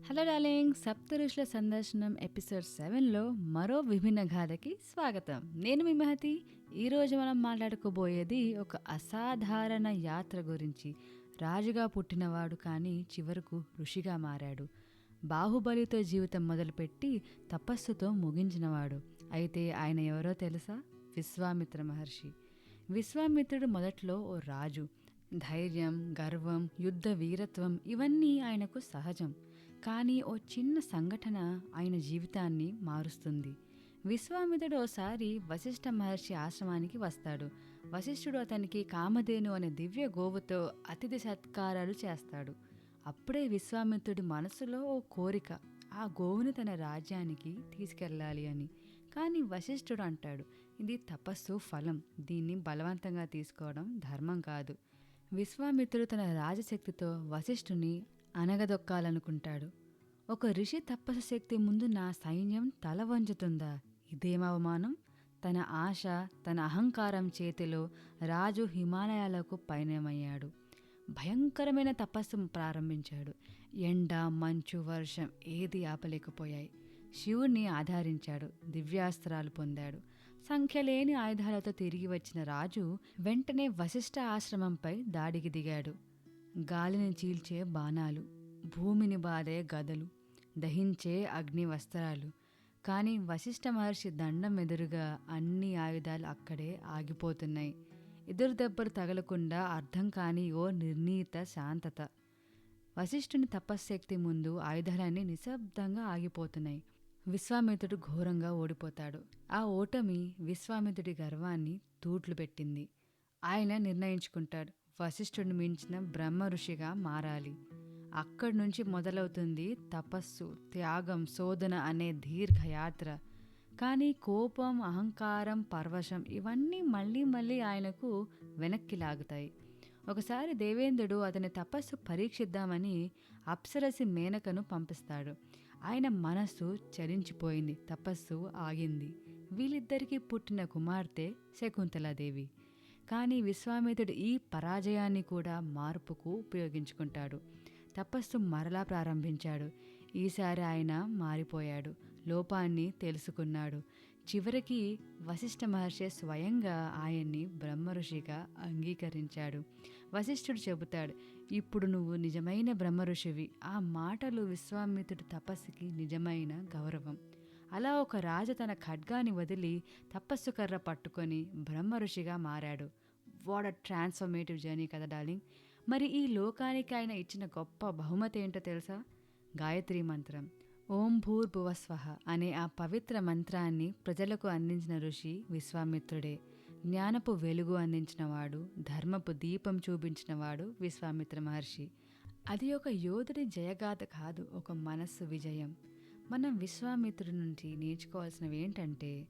Hello darling, సప్త ఋషుల సందర్శనం ఎపిసోడ్ 7లో మరో విభిన్న గాథకి స్వాగతం. నేను మీ మహతి. ఈరోజు మనం మాట్లాడుకోబోయేది ఒక అసాధారణ యాత్ర గురించి. రాజుగా పుట్టినవాడు కానీ చివరకు ఋషిగా మారాడు. బాహుబలితో జీవితం మొదలుపెట్టి తపస్సుతో ముగించినవాడు. అయితే ఆయన ఎవరో తెలుసా? విశ్వామిత్ర మహర్షి. విశ్వామిత్రుడు మొదట్లో ఓ రాజు. ధైర్యం, గర్వం, యుద్ధ వీరత్వం ఇవన్నీ ఆయనకు సహజం. కానీ ఓ చిన్న సంఘటన ఆయన జీవితాన్ని మారుస్తుంది. విశ్వామిత్రుడు ఓసారి వశిష్ఠ మహర్షి ఆశ్రమానికి వస్తాడు. వశిష్ఠుడు అతనికి కామధేను అనే దివ్య గోవుతో అతిథి సత్కారాలు చేస్తాడు. అప్పుడే విశ్వామిత్రుడి మనసులో ఓ కోరిక, ఆ గోవుని తన రాజ్యానికి తీసుకెళ్ళాలి అని. కానీ వశిష్ఠుడు అంటాడు, ఇది తపస్సు ఫలం, దీన్ని బలవంతంగా తీసుకోవడం ధర్మం కాదు. విశ్వామిత్రుడు తన రాజశక్తితో వశిష్ఠుని అనగదొక్కాలనుకుంటాడు. ఒక ఋషి తపస్సు శక్తి ముందు నా సైన్యం తల వంచుతుందా? ఇదేం అవమానం! తన ఆశ, తన అహంకారం చేతిలో రాజు హిమాలయాలకు పయనమయ్యాడు. భయంకరమైన తపస్సు ప్రారంభించాడు. ఎండ, మంచు, వర్షం ఏది ఆపలేకపోయాయి. శివుణ్ణి ఆధారించాడు. దివ్యాస్త్రాలు పొందాడు. సంఖ్యలేని ఆయుధాలతో తిరిగి వచ్చిన రాజు వెంటనే వశిష్ఠ ఆశ్రమంపై దాడికి దిగాడు. గాలిని చీల్చే బాణాలు, భూమిని బాదే గదలు, దహించే అగ్ని వస్త్రాలు. కానీ వశిష్ఠ మహర్షి దండం ఎదురుగా అన్ని ఆయుధాలు అక్కడే ఆగిపోతున్నాయి. ఎదురు దెబ్బలు తగలకుండా అర్థం కాని ఓ నిర్ణీత శాంతత. వశిష్ఠుని తపశ్శక్తి ముందు ఆయుధాలన్నీ నిశ్శబ్దంగా ఆగిపోతున్నాయి. విశ్వామిత్రుడు ఘోరంగా ఓడిపోతాడు. ఆ ఓటమి విశ్వామిత్రుడి గర్వాన్ని తూట్లు పెట్టింది. ఆయన నిర్ణయించుకుంటాడు, వశిష్ఠుడిని మించిన బ్రహ్మ ఋషిగా మారాలి. అక్కడి నుంచి మొదలవుతుంది తపస్సు, త్యాగం, శోధన అనే దీర్ఘయాత్ర. కానీ కోపం, అహంకారం, పరవశం ఇవన్నీ మళ్ళీ మళ్ళీ ఆయనకు వెనక్కి లాగుతాయి. ఒకసారి దేవేంద్రుడు అతని తపస్సు పరీక్షిద్దామని అప్సరసి మేనకను పంపిస్తాడు. ఆయన మనస్సు చలించిపోయింది. తపస్సు ఆగింది. వీళ్ళిద్దరికీ పుట్టిన కుమార్తె శకుంతలాదేవి. కానీ విశ్వామిత్రుడు ఈ పరాజయాన్ని కూడా మార్పుకు ఉపయోగించుకుంటాడు. తపస్సు మరలా ప్రారంభించాడు. ఈసారి ఆయన మారిపోయాడు. లోపాన్ని తెలుసుకున్నాడు. చివరికి వశిష్ఠ మహర్షి స్వయంగా ఆయన్ని బ్రహ్మఋషిగా అంగీకరించాడు. వశిష్ఠుడు చెబుతాడు, ఇప్పుడు నువ్వు నిజమైన బ్రహ్మఋషివి. ఆ మాటలు విశ్వామిత్రుడి తపస్సుకి నిజమైన గౌరవం. అలా ఒక రాజు తన ఖడ్గాని వదిలి తపస్సు కర్ర పట్టుకొని బ్రహ్మఋషిగా మారాడు. వాట్ అ ట్రాన్స్ఫర్మేటివ్ జర్నీ కదా డార్లింగ్. మరి ఈ లోకానికి ఆయన ఇచ్చిన గొప్ప బహుమతి ఏంటో తెలుసా? గాయత్రి మంత్రం. ఓం భూర్భువస్వః అనే ఆ పవిత్ర మంత్రాన్ని ప్రజలకు అందించిన ఋషి విశ్వామిత్రుడే. జ్ఞానపు వెలుగు అందించినవాడు, ధర్మపు దీపం చూపించినవాడు విశ్వామిత్ర మహర్షి. అది ఒక యోధుడి జయగాథ కాదు, ఒక మనస్సు విజయం. మనం విశ్వామిత్రుడి నుంచి నేర్చుకోవాల్సినవి ఏంటంటే,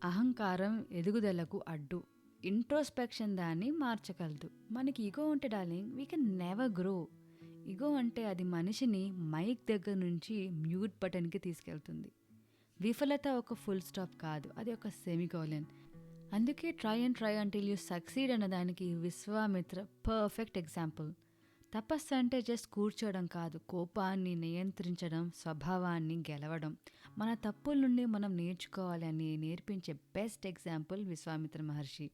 అహంకారం ఎదుగుదలకు అడ్డు, ఇంట్రోస్పెక్షన్ దాన్ని మార్చగలదు. మనకి ఈగో ఉంటే darling, we can never grow. Ego అంటే అది మనిషిని మైక్ దగ్గర నుంచి మ్యూట్ బటన్కి తీసుకెళ్తుంది. విఫలత ఒక ఫుల్ స్టాప్ కాదు, అది ఒక సెమికోలన్. అందుకే ట్రై అంటిల్ యూ సక్సీడ్ అన్నదానికి విశ్వామిత్ర పర్ఫెక్ట్ ఎగ్జాంపుల్. తపస్సు అంటే జస్ట్ కూర్చోవడం కాదు, కోపాన్ని నియంత్రించడం, స్వభావాన్ని గెలవడం, మన తప్పుల నుండి మనం నేర్చుకోవాలి అని నేర్పించే బెస్ట్ ఎగ్జాంపుల్ విశ్వామిత్ర మహర్షి.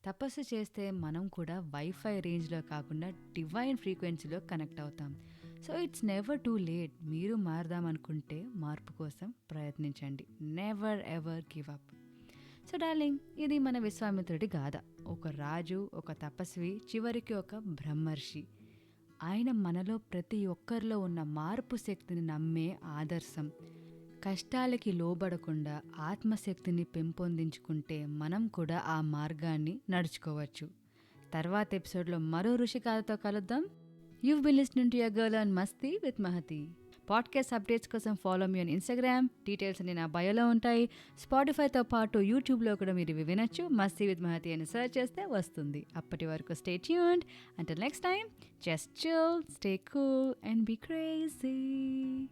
తపస్సు చేస్తే మనం కూడా వైఫై రేంజ్లో కాకుండా డివైన్ ఫ్రీక్వెన్సీలో కనెక్ట్ అవుతాం. So it's never too late. మీరు మారదామనుకుంటే మార్పు కోసం ప్రయత్నించండి. Never ever give up. So darling, ఇది మన విశ్వామిత్రుడి గాథ. ఒక రాజు, ఒక తపస్వి, చివరికి ఒక బ్రహ్మర్షి. ఆయన మనలో ప్రతి ఒక్కరిలో ఉన్న మార్పు శక్తిని నమ్మే ఆదర్శం. కష్టాలకి లోబడకుండా ఆత్మశక్తిని పెంపొందించుకుంటే మనం కూడా ఆ మార్గాన్ని నడుచుకోవచ్చు. తర్వాత ఎపిసోడ్లో మరో ఋషి కథతో కలుద్దాం. You've been listening to your girl on Masti with Mahathi. Podcast updates కోసం follow me on Instagram. Details అన్ని నా బయోలో ఉంటాయి. స్పాటిఫైతో పాటు యూట్యూబ్లో కూడా మీరు ఇవి వినొచ్చు. మస్తీ విత్ మహతి అని సెర్చ్ చేస్తే వస్తుంది. అప్పటి వరకు stay tuned. Until next time, just chill, stay cool and be crazy.